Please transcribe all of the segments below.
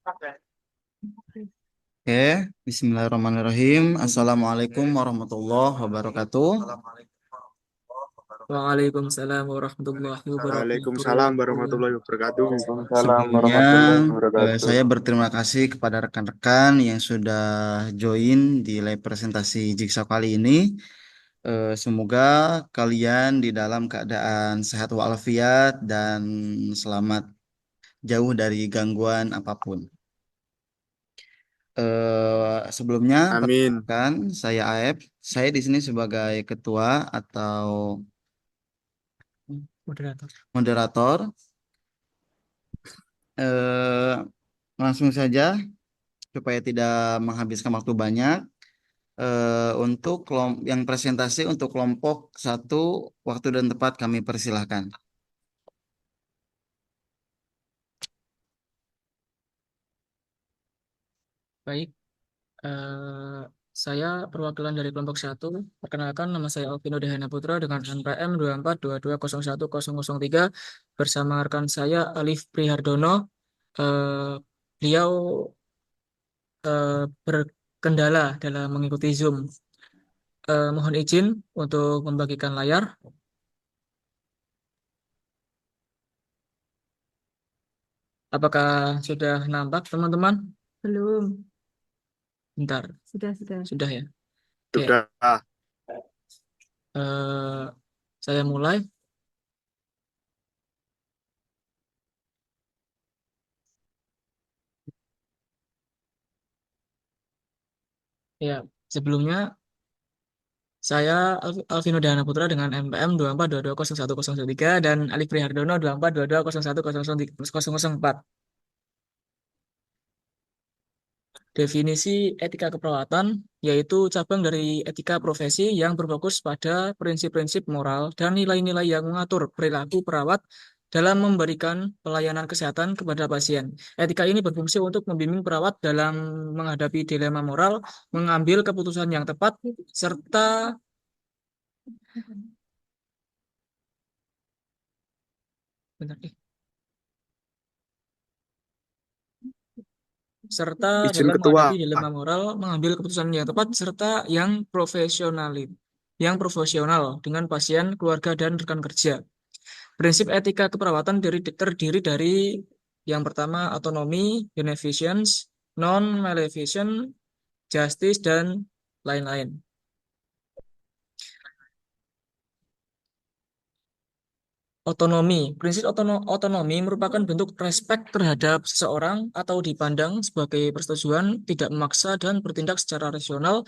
Oke, Bismillahirrahmanirrahim. Assalamualaikum warahmatullahi wabarakatuh. Waalaikumsalam warahmatullahi wabarakatuh. Waalaikumsalam warahmatullahi wabarakatuh. Waalaikumsalam Sebelumnya, warahmatullahi wabarakatuh. saya berterima kasih kepada rekan-rekan yang sudah join di live presentasi Jigsaw kali ini. Semoga kalian di dalam keadaan sehat walafiat dan selamat jauh dari gangguan apapun. Sebelumnya, Amin. perkenalkan saya Aep. Saya di sini sebagai ketua atau Moderator. moderator. Eh, Langsung saja supaya tidak menghabiskan waktu banyak. Untuk yang presentasi untuk kelompok satu, waktu dan tempat kami persilahkan. Baik, eh, saya perwakilan dari kelompok satu. Perkenalkan, nama saya Alvino Dehana Putra dengan NPM 24220103 bersama rekan saya Alif Prihardono. Eh, Beliau berkendala dalam mengikuti Zoom. Mohon izin untuk membagikan layar. Apakah sudah nampak, teman-teman? Belum. Bentar. Sudah ya. Oke, Sudah. eh, saya mulai. Ya, sebelumnya saya Alvino Dahana Putra dengan NPM 24220103 dan Alif Prihardono 2422010004. Definisi etika keperawatan yaitu cabang dari etika profesi yang berfokus pada prinsip-prinsip moral dan nilai-nilai yang mengatur perilaku perawat dalam memberikan pelayanan kesehatan kepada pasien. Etika ini berfungsi untuk membimbing perawat dalam menghadapi dilema moral, mengambil keputusan yang tepat, serta bentar, serta Izin dalam ketua. menghadapi dilema moral, mengambil keputusan yang tepat, serta yang profesional dengan pasien, keluarga, dan rekan kerja. Prinsip etika keperawatan terdiri dari yang pertama autonomi, beneficence, non-maleficence, justice, dan lain-lain. Otonomi. Prinsip otonomi merupakan bentuk respek terhadap seseorang atau dipandang sebagai persetujuan, tidak memaksa, dan bertindak secara rasional.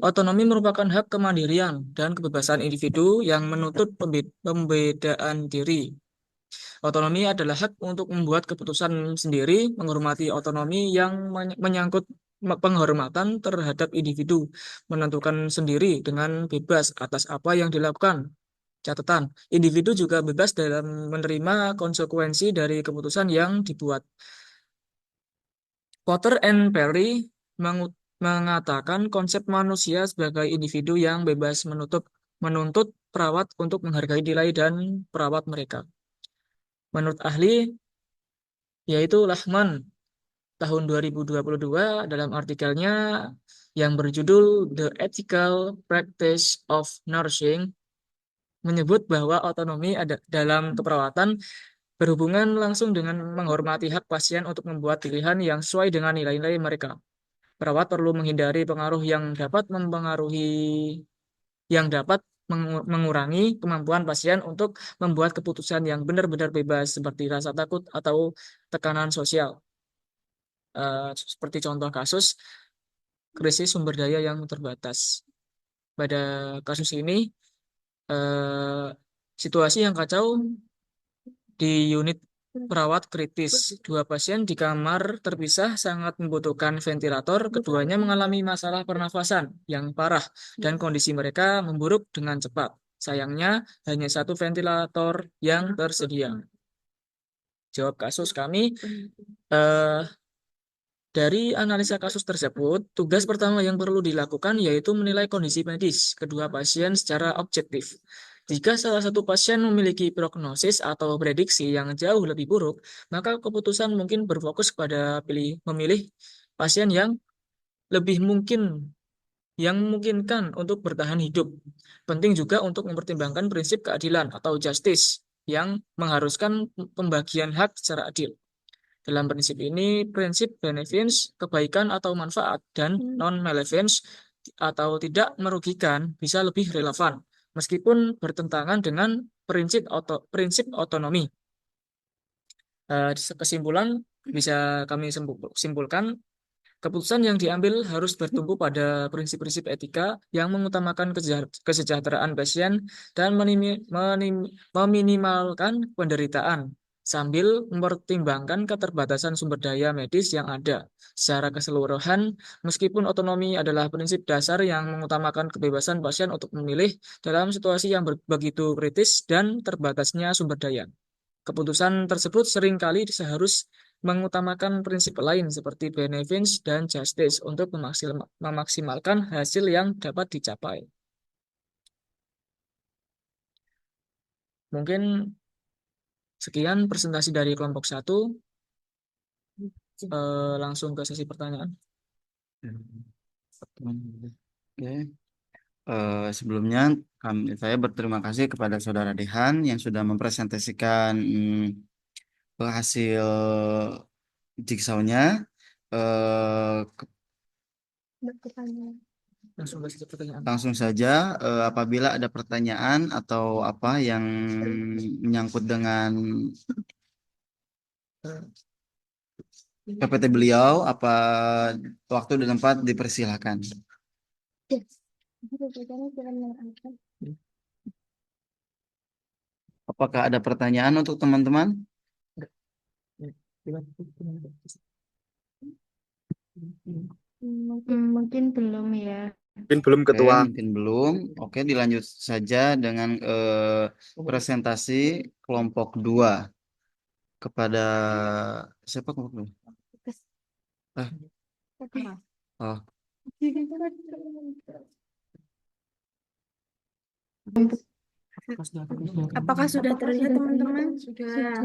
Otonomi merupakan hak kemandirian dan kebebasan individu yang menuntut pembedaan diri. Otonomi adalah hak untuk membuat keputusan sendiri, menghormati otonomi yang menyangkut penghormatan terhadap individu, menentukan sendiri dengan bebas atas apa yang dilakukan. Catatan, individu juga bebas dalam menerima konsekuensi dari keputusan yang dibuat. Potter and Perry mengatakan konsep manusia sebagai individu yang bebas menuntut perawat untuk menghargai nilai dan perawat mereka. Menurut ahli, yaitu Lahman, tahun 2022 dalam artikelnya yang berjudul The Ethical Practice of Nursing, menyebut bahwa otonomi ada dalam keperawatan berhubungan langsung dengan menghormati hak pasien untuk membuat pilihan yang sesuai dengan nilai-nilai mereka. Perawat perlu menghindari pengaruh yang dapat mengurangi kemampuan pasien untuk membuat keputusan yang benar-benar bebas seperti rasa takut atau tekanan sosial. Seperti contoh kasus krisis sumber daya yang terbatas. Pada kasus ini, eh, situasi yang kacau di unit perawat kritis. Dua pasien di kamar terpisah sangat membutuhkan ventilator. Keduanya mengalami masalah pernafasan yang parah dan kondisi mereka memburuk dengan cepat. Sayangnya, hanya satu ventilator yang tersedia. Jawab kasus kami, eh, dari analisa kasus tersebut, tugas pertama yang perlu dilakukan yaitu menilai kondisi medis kedua pasien secara objektif. Jika salah satu pasien memiliki prognosis atau prediksi yang jauh lebih buruk, maka keputusan mungkin berfokus pada memilih pasien lebih mungkin yang memungkinkan untuk bertahan hidup. Penting juga untuk mempertimbangkan prinsip keadilan atau justice yang mengharuskan pembagian hak secara adil. Dalam prinsip ini, prinsip beneficence, kebaikan atau manfaat, dan non-maleficence atau tidak merugikan bisa lebih relevan, meskipun bertentangan dengan prinsip otonomi. Kesimpulan bisa kami simpulkan, keputusan yang diambil harus bertumpu pada prinsip-prinsip etika yang mengutamakan kesejahteraan pasien dan meminimalkan penderitaan, sambil mempertimbangkan keterbatasan sumber daya medis yang ada. Secara keseluruhan, meskipun otonomi adalah prinsip dasar yang mengutamakan kebebasan pasien untuk memilih dalam situasi yang begitu kritis dan terbatasnya sumber daya. Keputusan tersebut seringkali seharus mengutamakan prinsip lain seperti beneficence dan justice untuk memaksimalkan hasil yang dapat dicapai. Mungkin sekian presentasi dari kelompok 1. Langsung ke sesi pertanyaan. Oke. Sebelumnya saya berterima kasih kepada Saudara Dehan yang sudah mempresentasikan hasil jigsaw-nya. Langsung ke sesi pertanyaan. Langsung saja, apabila ada pertanyaan atau apa yang menyangkut dengan PPT beliau, apa waktu dan tempat dipersilahkan. Apakah ada pertanyaan untuk teman-teman? Mungkin belum ya. Mungkin belum Oke, Ketua. mungkin belum. Oke, dilanjut saja dengan presentasi kelompok 2 kepada siapa kelompok 2? Oh, Apakah sudah terlihat teman-teman? Sudah.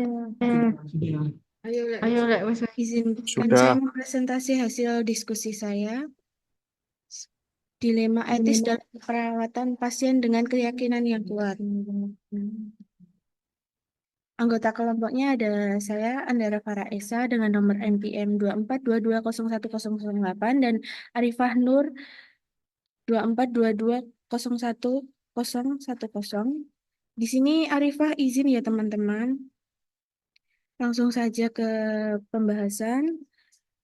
Ayo, Lek, izinkan Sudah. saya mempresentasi hasil diskusi saya. Dilema etis dalam perawatan pasien dengan keyakinan yang kuat. Anggota kelompoknya ada saya, Andara Farah Esa, dengan nomor NPM 24220108 dan Arifah Nur 2422011010. Di sini Arifah izin ya teman-teman. Langsung saja ke pembahasan.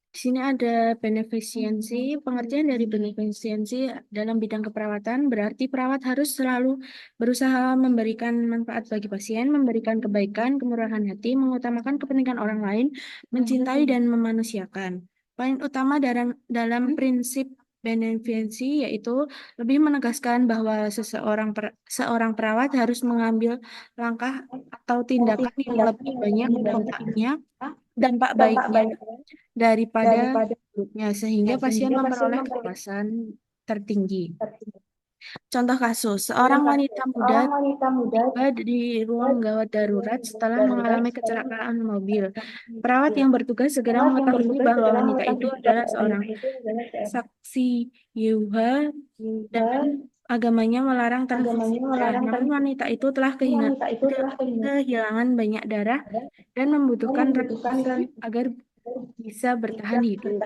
Di sini ada beneficiency. Pengertian dari beneficiency dalam bidang keperawatan berarti perawat harus selalu berusaha memberikan manfaat bagi pasien, memberikan kebaikan, kemurahan hati, mengutamakan kepentingan orang lain, mencintai dan memanusiakan. Poin utama dalam prinsip beneficiency yaitu lebih menegaskan bahwa seorang perawat harus mengambil langkah atau tindakan yang lebih banyak dampak baiknya daripada buruknya sehingga pasien memperoleh kepuasan tertinggi. Contoh kasus, seorang wanita muda tiba di ruang gawat darurat setelah mengalami kecelakaan mobil. Perawat yang bertugas segera mengetahui bahwa wanita itu adalah seorang saksi Yehova dan agamanya melarang transfusi darah. Namun wanita itu telah kehilangan banyak darah dan membutuhkan transfusi agar bisa bertahan hidup.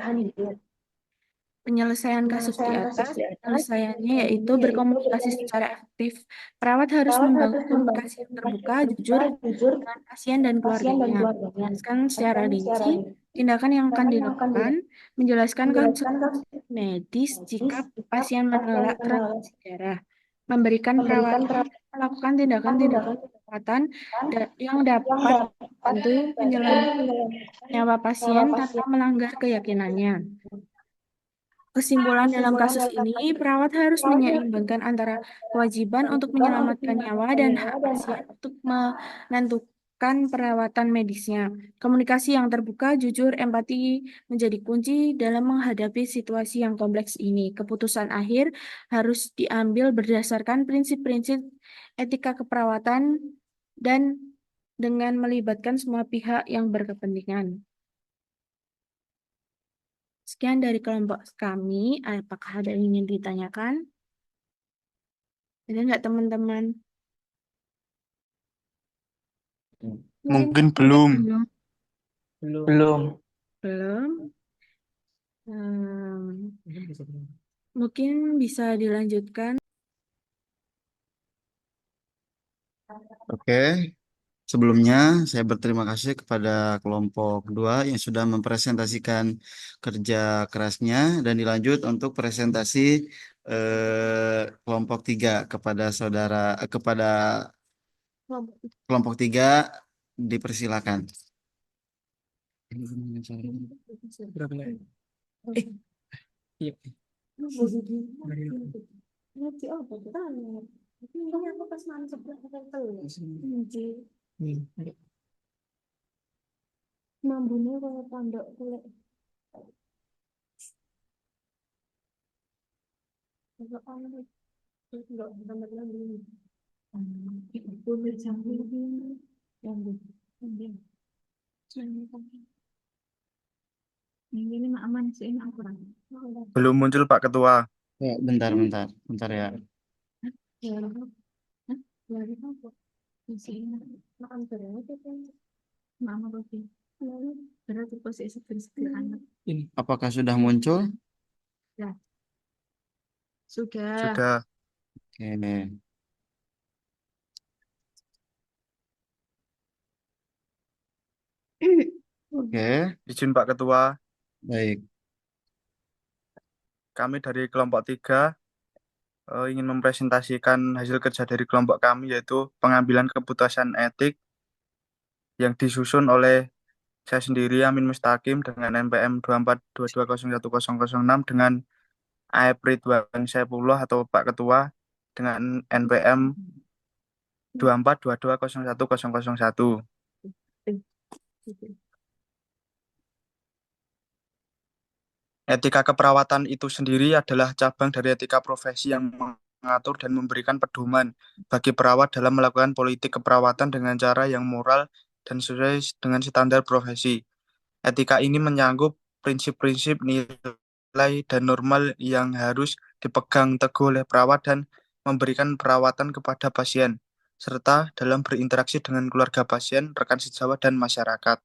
Penyelesaian kasus di atas, penyelesaiannya yaitu berkomunikasi secara efektif. Perawat harus membangun komunikasi yang terbuka, jujur dengan pasien dan keluarganya. Menjelaskan secara rinci tindakan yang akan dilakukan, menjelaskan konsekuensi medis jika pasien menolak transfusi darah, memberikan perawatan melakukan tindakan-tindakan perawatan yang dapat membantu menyelamatkan nyawa pasien tanpa melanggar keyakinannya. Kesimpulan dalam kasus ini, perawat harus menyeimbangkan antara kewajiban untuk menyelamatkan nyawa dan hak pasien untuk perawatan medisnya. Komunikasi yang terbuka, jujur, empati menjadi kunci dalam menghadapi situasi yang kompleks ini. Keputusan akhir harus diambil berdasarkan prinsip-prinsip etika keperawatan dan dengan melibatkan semua pihak yang berkepentingan. Sekian dari kelompok kami. Apakah ada yang ingin ditanyakan? Ada nggak teman-teman? Mungkin belum. Belum. Belum. Mungkin bisa dilanjutkan. Oke, sebelumnya saya berterima kasih kepada kelompok 2 yang sudah mempresentasikan kerja kerasnya dan dilanjut untuk presentasi kelompok 3 kepada kepada kelompok 3 dipersilakan. Berapa lagi? Iya. Mambunya kalau pondok kulit. Ini aman sih, ini kurang. Belum muncul Pak Ketua. Ya, bentar ya. Ini. Apakah sudah muncul? Sudah. Sudah. Oke. Oke, Izin Pak Ketua, baik. kami dari kelompok 3 ingin mempresentasikan hasil kerja dari kelompok kami, yaitu pengambilan keputusan etik yang disusun oleh saya sendiri, Amin Mustaqim, dengan NPM 2422010006, dengan Aep Ridwan Saipullah atau Pak Ketua dengan NPM 2422010001. Etika keperawatan itu sendiri adalah cabang dari etika profesi yang mengatur dan memberikan pedoman bagi perawat dalam melakukan politik keperawatan dengan cara yang moral dan sesuai dengan standar profesi. Etika ini menyangkut prinsip-prinsip, nilai, dan normal yang harus dipegang teguh oleh perawat dan memberikan perawatan kepada pasien, serta dalam berinteraksi dengan keluarga pasien, rekan sejawat, dan masyarakat.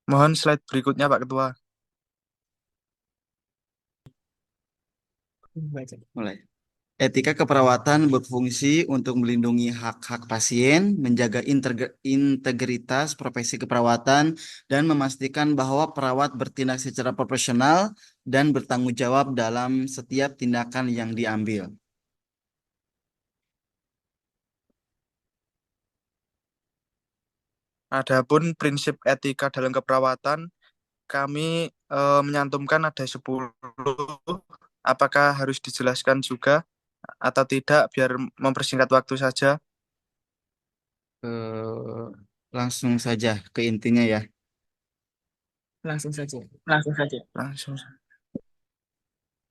Mohon slide berikutnya, Pak Ketua. Mulai. Etika keperawatan berfungsi untuk melindungi hak-hak pasien, menjaga integritas profesi keperawatan, dan memastikan bahwa perawat bertindak secara profesional dan bertanggung jawab dalam setiap tindakan yang diambil. Adapun prinsip etika dalam keperawatan, kami menyantumkan ada 10. Apakah harus dijelaskan juga atau tidak biar mempersingkat waktu saja? Eh, Langsung saja ke intinya ya. Langsung saja. Langsung.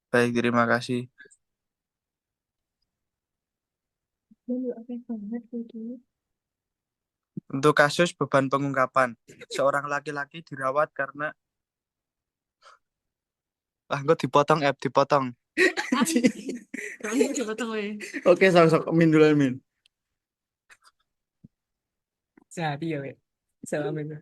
Baik, terima kasih. Untuk kasus beban pengungkapan, seorang laki-laki dirawat karena enggak dipotong, dipotong. Oke, sok Min dulu Min. Sehati ya, Wek. Salam itu.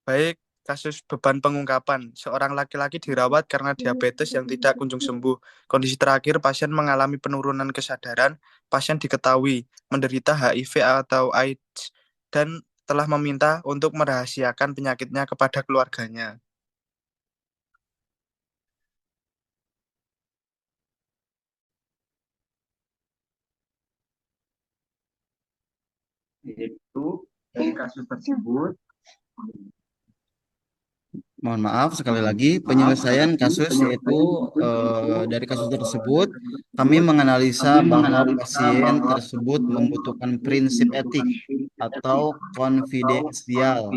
Baik, kasus beban pengungkapan. Seorang laki-laki dirawat karena diabetes yang tidak kunjung sembuh. Kondisi terakhir, pasien mengalami penurunan kesadaran. Pasien diketahui menderita HIV atau AIDS dan telah meminta untuk merahasiakan penyakitnya kepada keluarganya. Yaitu dari kasus tersebut, Mohon maaf sekali lagi, penyelesaian kasus yaitu dari kasus tersebut kami menganalisa bahwa pasien tersebut membutuhkan prinsip etik atau konfidensial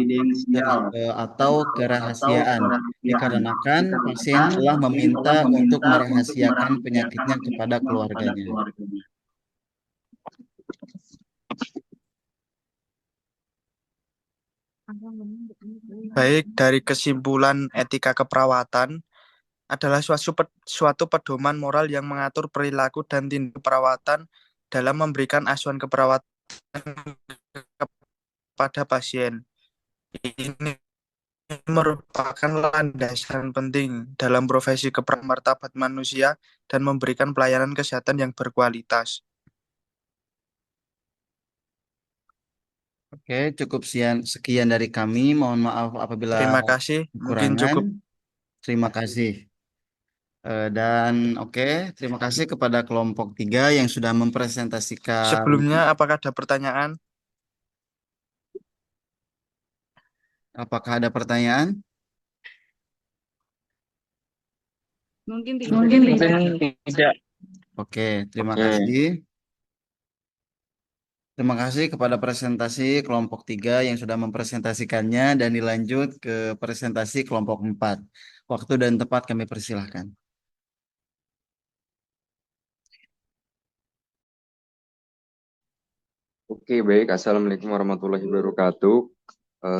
atau kerahasiaan dikarenakan pasien telah meminta untuk merahasiakan penyakitnya kepada keluarganya. Baik, dari kesimpulan etika keperawatan adalah suatu pedoman moral yang mengatur perilaku dan tindak perawatan dalam memberikan asuhan keperawatan kepada pasien. Ini merupakan landasan penting dalam profesi martabat manusia dan memberikan pelayanan kesehatan yang berkualitas. Oke, cukup sekian dari kami. Mohon maaf apabila Terima kasih, mungkin kekurangan. cukup. Terima kasih. Dan terima kasih kepada kelompok 3 yang sudah mempresentasikan. Sebelumnya, apakah ada pertanyaan? Apakah ada pertanyaan? Mungkin Mungkin tidak. tidak. Oke, terima kasih. Terima kasih kepada presentasi kelompok 3 yang sudah mempresentasikannya dan dilanjut ke presentasi kelompok 4. Waktu dan tempat kami persilahkan. Oke, baik. Assalamualaikum warahmatullahi wabarakatuh.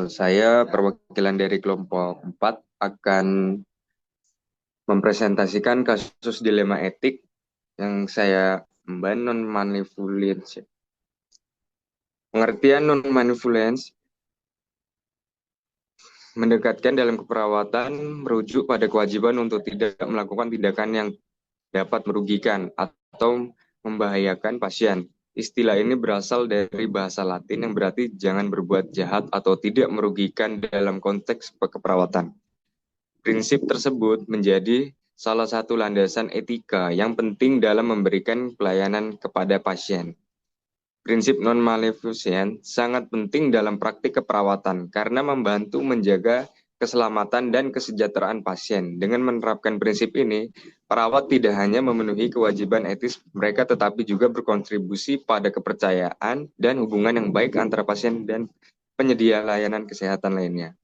Saya perwakilan dari kelompok 4 akan mempresentasikan kasus dilema etik yang saya emban non-manipulance. Pengertian non-manipulance mendekatkan dalam keperawatan merujuk pada kewajiban untuk tidak melakukan tindakan yang dapat merugikan atau membahayakan pasien. Istilah ini berasal dari bahasa Latin yang berarti jangan berbuat jahat atau tidak merugikan dalam konteks keperawatan. Prinsip tersebut menjadi salah satu landasan etika yang penting dalam memberikan pelayanan kepada pasien. Prinsip non-maleficence sangat penting dalam praktik keperawatan karena membantu menjaga keselamatan dan kesejahteraan pasien. Dengan menerapkan prinsip ini, perawat tidak hanya memenuhi kewajiban etis mereka tetapi juga berkontribusi pada kepercayaan dan hubungan yang baik antara pasien dan penyedia layanan kesehatan lainnya.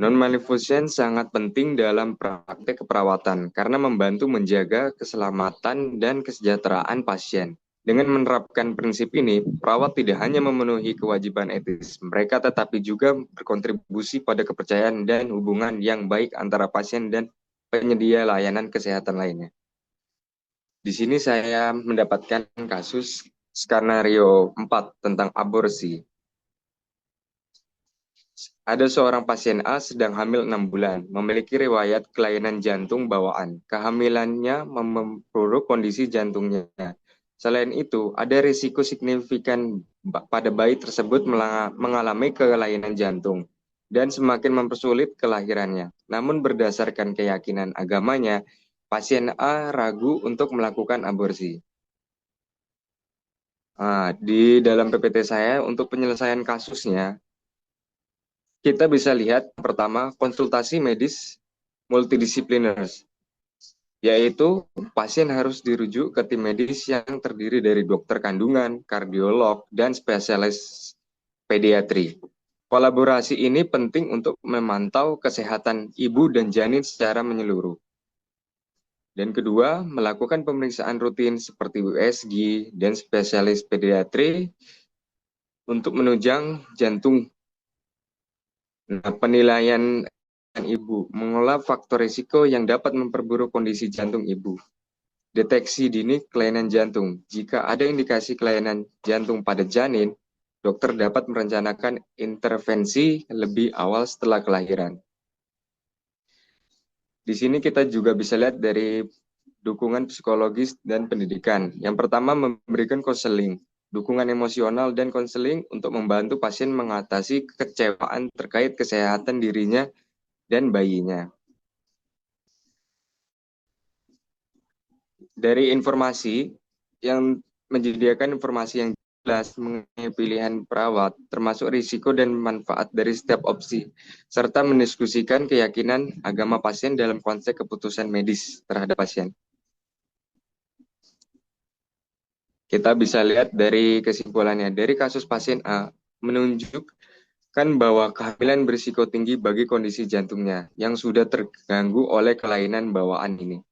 Non-maleficence sangat penting dalam praktek keperawatan karena membantu menjaga keselamatan dan kesejahteraan pasien. Dengan menerapkan prinsip ini, perawat tidak hanya memenuhi kewajiban etis mereka tetapi juga berkontribusi pada kepercayaan dan hubungan yang baik antara pasien dan penyedia layanan kesehatan lainnya. Di sini saya mendapatkan kasus skenario 4 tentang aborsi. Ada seorang pasien A sedang hamil 6 bulan, memiliki riwayat kelainan jantung bawaan. Kehamilannya memperburuk kondisi jantungnya. Selain itu, ada risiko signifikan pada bayi tersebut mengalami kelainan jantung dan semakin mempersulit kelahirannya. Namun berdasarkan keyakinan agamanya, pasien A ragu untuk melakukan aborsi. Di dalam PPT saya, untuk penyelesaian kasusnya, kita bisa lihat pertama konsultasi medis multidisipliner, yaitu pasien harus dirujuk ke tim medis yang terdiri dari dokter kandungan, kardiolog, dan spesialis pediatri. Kolaborasi ini penting untuk memantau kesehatan ibu dan janin secara menyeluruh. Dan kedua, melakukan pemeriksaan rutin seperti USG dan spesialis pediatri untuk menunjang jantung. Nah, penilaian ibu, mengolah faktor risiko yang dapat memperburuk kondisi jantung ibu. Deteksi dini kelainan jantung. Jika ada indikasi kelainan jantung pada janin, dokter dapat merencanakan intervensi lebih awal setelah kelahiran. Di sini kita juga bisa lihat dari dukungan psikologis dan pendidikan. Yang pertama, memberikan konseling, dukungan emosional dan konseling untuk membantu pasien mengatasi kekecewaan terkait kesehatan dirinya dan bayinya. Dari informasi yang menyediakan informasi yang mengenai pilihan perawat, termasuk risiko dan manfaat dari setiap opsi, serta mendiskusikan keyakinan agama pasien dalam konteks keputusan medis terhadap pasien. Kita bisa lihat dari kesimpulannya, dari kasus pasien A menunjukkan bahwa kehamilan berisiko tinggi bagi kondisi jantungnya yang sudah terganggu oleh kelainan bawaan ini,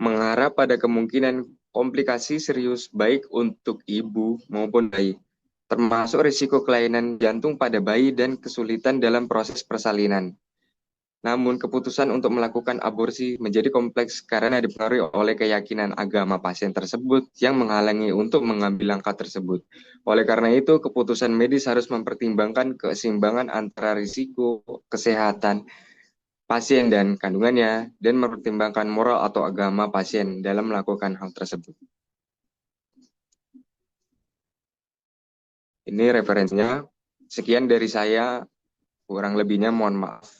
mengarah pada kemungkinan komplikasi serius baik untuk ibu maupun bayi, termasuk risiko kelainan jantung pada bayi dan kesulitan dalam proses persalinan. Namun, keputusan untuk melakukan aborsi menjadi kompleks karena dipengaruhi oleh keyakinan agama pasien tersebut yang menghalangi untuk mengambil langkah tersebut. Oleh karena itu, keputusan medis harus mempertimbangkan keseimbangan antara risiko kesehatan pasien dan kandungannya, dan mempertimbangkan moral atau agama pasien dalam melakukan hal tersebut. Ini referensinya. Sekian dari saya, kurang lebihnya mohon maaf.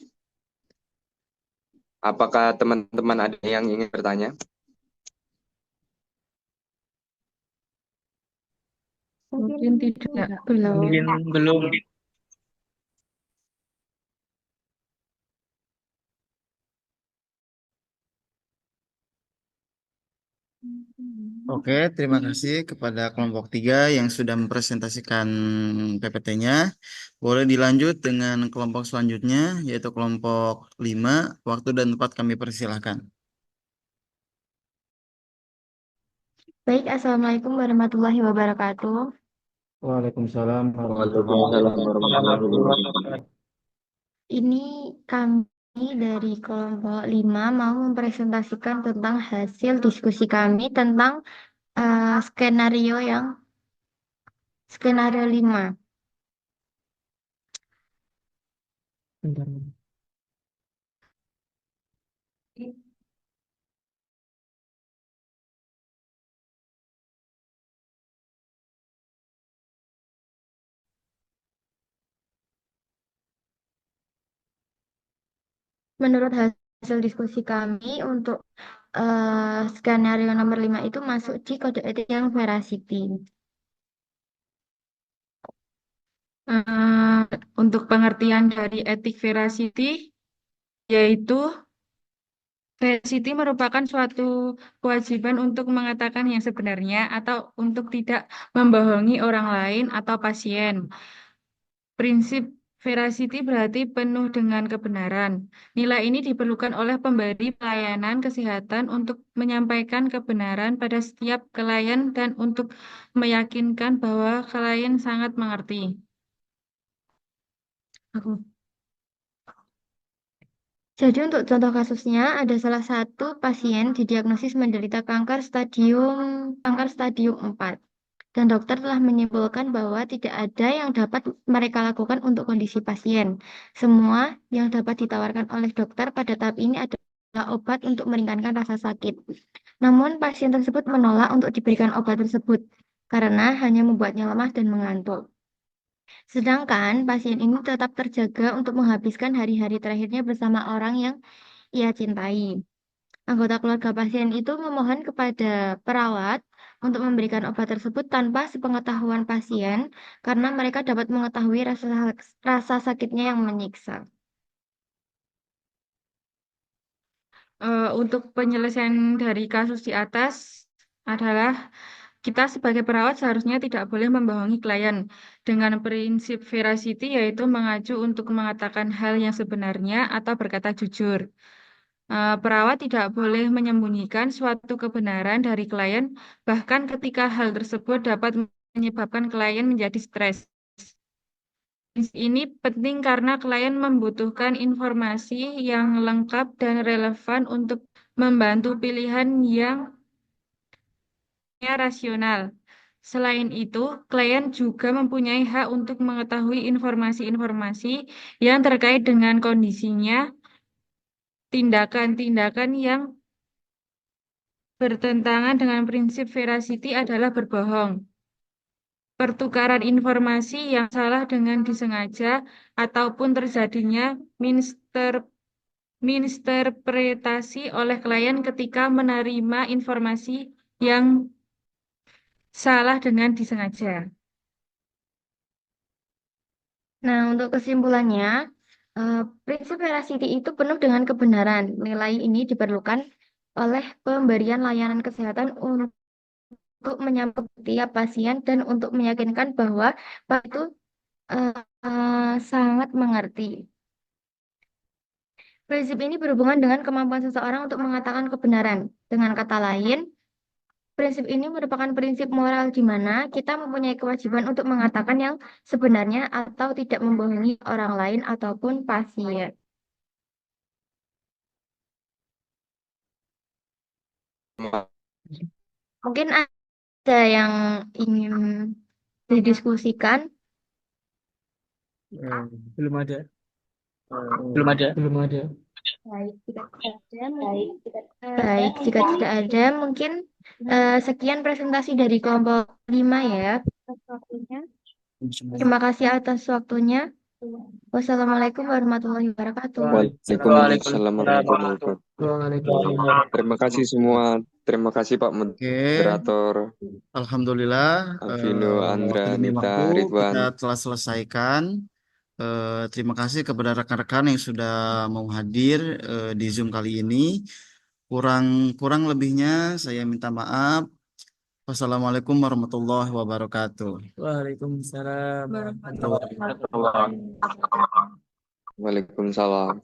Apakah teman-teman ada yang ingin bertanya? Mungkin tidak, belum. Mungkin belum. Oke, terima kasih kepada kelompok 3 yang sudah mempresentasikan PPT-nya. Boleh dilanjut dengan kelompok selanjutnya, yaitu kelompok 5. Waktu dan tempat kami persilahkan. Baik, Assalamualaikum warahmatullahi wabarakatuh. Waalaikumsalam Waalaikumsalam warahmatullahi wabarakatuh. Ini kami dari kelompok 5 mau mempresentasikan tentang hasil diskusi kami tentang skenario 5. Bentar. Menurut hasil diskusi kami untuk skenario nomor 5 itu masuk di kode etik yang veracity. Untuk pengertian dari etik veracity, yaitu veracity merupakan suatu kewajiban untuk mengatakan yang sebenarnya atau untuk tidak membohongi orang lain atau pasien. Prinsip veracity berarti penuh dengan kebenaran. Nilai ini diperlukan oleh pemberi pelayanan kesehatan untuk menyampaikan kebenaran pada setiap klien dan untuk meyakinkan bahwa klien sangat mengerti. Jadi untuk contoh kasusnya ada salah satu pasien didiagnosis menderita kanker stadium 4. Dan dokter telah menyimpulkan bahwa tidak ada yang dapat mereka lakukan untuk kondisi pasien. Semua yang dapat ditawarkan oleh dokter pada tahap ini adalah obat untuk meringankan rasa sakit. Namun pasien tersebut menolak untuk diberikan obat tersebut karena hanya membuatnya lemah dan mengantuk. Sedangkan pasien ini tetap terjaga untuk menghabiskan hari-hari terakhirnya bersama orang yang ia cintai. Anggota keluarga pasien itu memohon kepada perawat untuk memberikan obat tersebut tanpa sepengetahuan pasien karena mereka dapat mengetahui rasa sakitnya yang menyiksa. Untuk penyelesaian dari kasus di atas adalah kita sebagai perawat seharusnya tidak boleh membohongi klien dengan prinsip veracity, yaitu mengacu untuk mengatakan hal yang sebenarnya atau berkata jujur. Perawat tidak boleh menyembunyikan suatu kebenaran dari klien, bahkan ketika hal tersebut dapat menyebabkan klien menjadi stres. Ini penting karena klien membutuhkan informasi yang lengkap dan relevan untuk membantu pilihan yang rasional. Selain itu, klien juga mempunyai hak untuk mengetahui informasi-informasi yang terkait dengan kondisinya. Tindakan-tindakan yang bertentangan dengan prinsip veracity adalah berbohong. Pertukaran informasi yang salah dengan disengaja ataupun terjadinya misinterpretasi oleh klien ketika menerima informasi yang salah dengan disengaja. Nah, untuk kesimpulannya, prinsip veracity itu penuh dengan kebenaran. Nilai ini diperlukan oleh pemberian layanan kesehatan untuk menyambut tiap pasien dan untuk meyakinkan bahwa Pak itu sangat mengerti. Prinsip ini berhubungan dengan kemampuan seseorang untuk mengatakan kebenaran. Dengan kata lain, prinsip ini merupakan prinsip moral di mana kita mempunyai kewajiban untuk mengatakan yang sebenarnya atau tidak membohongi orang lain ataupun pasien. Mungkin ada yang ingin didiskusikan. Belum ada. Belum ada. Belum ada. Baik, jika tidak ada, mungkin sekian presentasi dari kelompok 5 ya. Terima kasih atas waktunya. Wassalamualaikum warahmatullahi wabarakatuh. Waalaikumsalam warahmatullahi wabarakatuh. Waalaikumsalam. Terima kasih semua. Terima kasih Pak Oke, Moderator, alhamdulillah Alvino, Andra, demi Nita, waktu Ridwan. kita telah selesaikan. Terima kasih kepada rekan-rekan yang sudah mau hadir di Zoom kali ini. Kurang lebihnya saya minta maaf. Wassalamualaikum warahmatullahi wabarakatuh. Waalaikumsalam. Waalaikumsalam.